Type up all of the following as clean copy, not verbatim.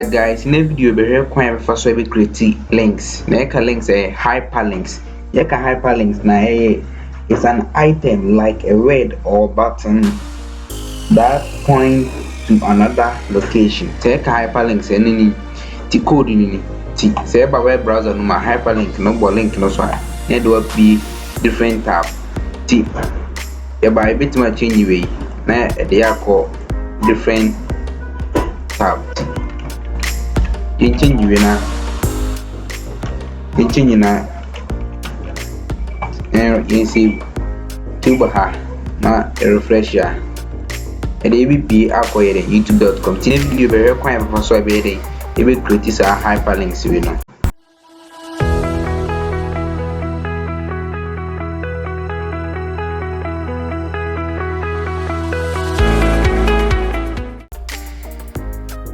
Alright guys, in the video be here kwan be so be create links. Na links hyperlinks. Hyperlinks na it's an item like a word or button that points to another location. Say hyperlinks any ti code ni ti say ba web browser no ma hyperlink no bo link no so na do be different tab ti e ba bit ma change way na e dey call different tab. Change na you see tuba ha na refresh ya e dey be akoyere youtube.com tin video be require for so be dey e be create hyperlinks we no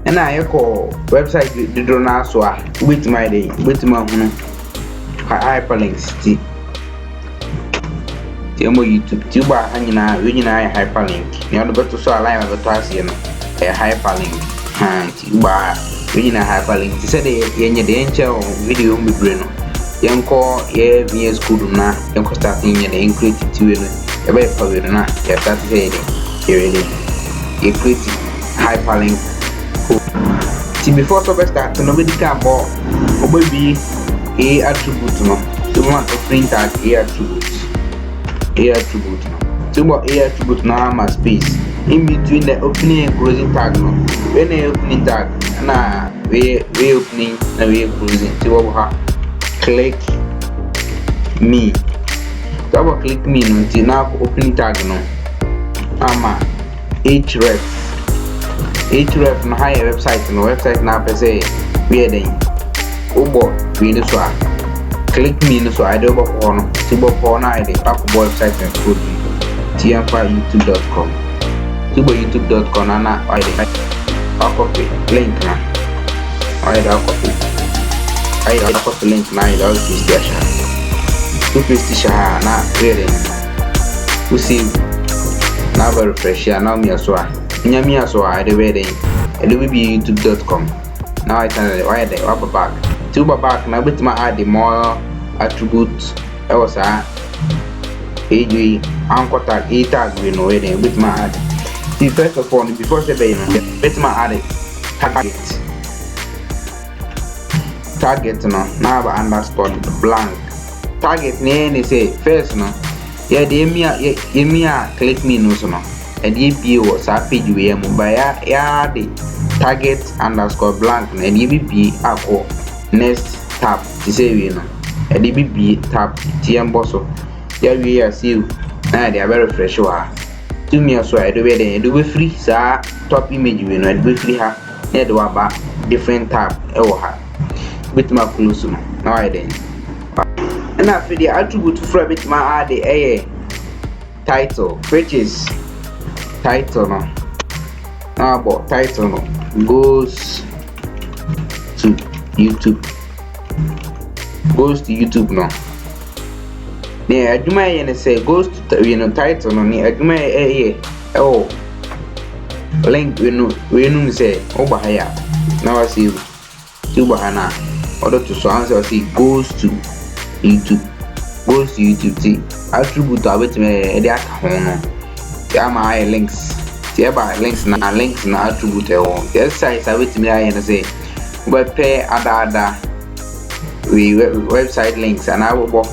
and I call website the drona so with my day with my hyperlinks ti mo YouTube tuba hanyina we nyina hyperlink ne odo beto so align ma beto ase no hyperlink ti ba we nyina hyperlink ti se de yenye de enche video mbebre no yenko ye vs code na yenko start yenye de increase ti we no e be pa we na ya start say de ye create hyperlink. Before so start nobody can bo obabi a attribute no so we want to print out a attribute no so what a attribute now ma space in between the opening and closing tag no when the opening tag na we opening na we closing so we have click me so click me no till now opening tag no ama href no higher website na per se we dey obo we no so click me no so I do go for no ti bo for na dey back website and code youtube.com youtube.com na I dey copy link na I dey copy link na I dey paste na really we see na refresh ya na me so nyamia so I dey wedding e do be youtube.com now I can why dey up back to back na bit ma add more attributes e was ag anchor tag we know wedding bit ma add the first of all before say be no bit ma add target no na ba underscore blank target ne say first no yeah the emia click me no so no and ye be was a page we am by ya the target underscore blank and ye be ako next tab to say we no and ye be tab tm bosso ya we are see na they are very fresh wa to me so I do be free sa top image we no be free ha na do aba different tab e wo ha bit ma close no now I then and after the attribute for bit ma add the title which is title no about title no goes to YouTube no ne aduma ye ne say goes to title no ne aduma link we no say oba haya na wasi tuba hana order to so answer say goes to YouTube ti attribute abet me e aka ho no my links links na attribute the size I wait me I say but pay other we website links and I will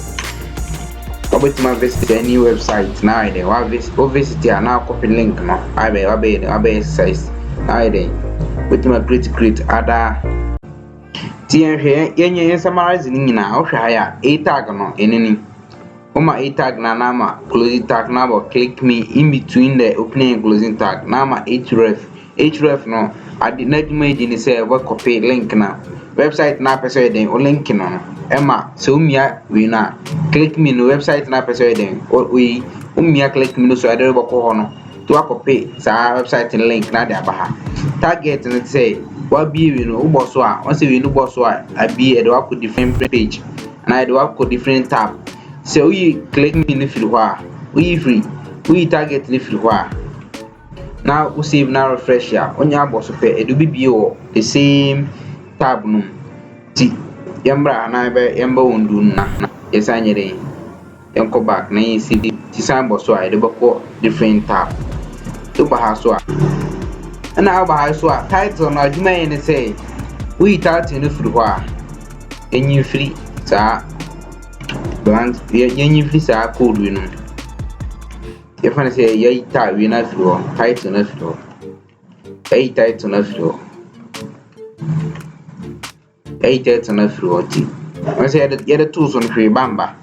wait my visit any website now they wa visit and now copy link no I be size now they wait my create other tie here yenye summarize ni na o hwa ya a tag no enini Oma a tag na nama closing tag na click me in between the opening and closing tag nama href no adi na dwuma di ni say we copy link na website na person den o link no ema so umia we na click me no website na person den we umia click me no so ade bo ko no to copy sa website link na de abaha target no say wa bi we no ubo so a won say we no bo so a abi e de wa ko different page and I do wa ko different tab. So we click me in the free we free we target the free Now we save now refresh ya onya abo so pe edu bibie wo the same tab no ti yambra na be yamba wondu na yesanye den yanko back na yin save ti san bo so a edu bako different tab to ba ha so a na ba ha so a title na adwuma yin ne say we title no firi ho a enyi firi sa blank yenyi firi sa code we no if I say ye tab we na firi ho title na firi ho title na firi ho title na firi ho ti I say the tools on free bamba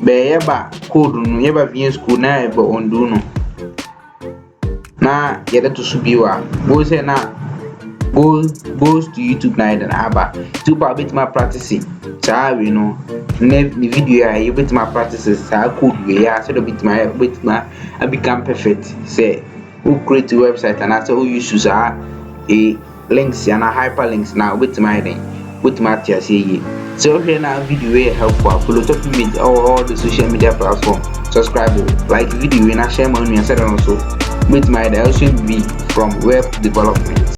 be yeba code no yeba via school na eba ondu no na yeda to subiwa go say na goes to YouTube na yeda aba to pa bit my practice sa we no ne video ya you bit my practice sa code we ya so bit my I become perfect say who create a website and after who use a links and a hyperlinks now with my thing with my TSA. So here now video will helpful. Follow top me all the social media platform. Subscribe, like video and share my own and also with my also be from web development.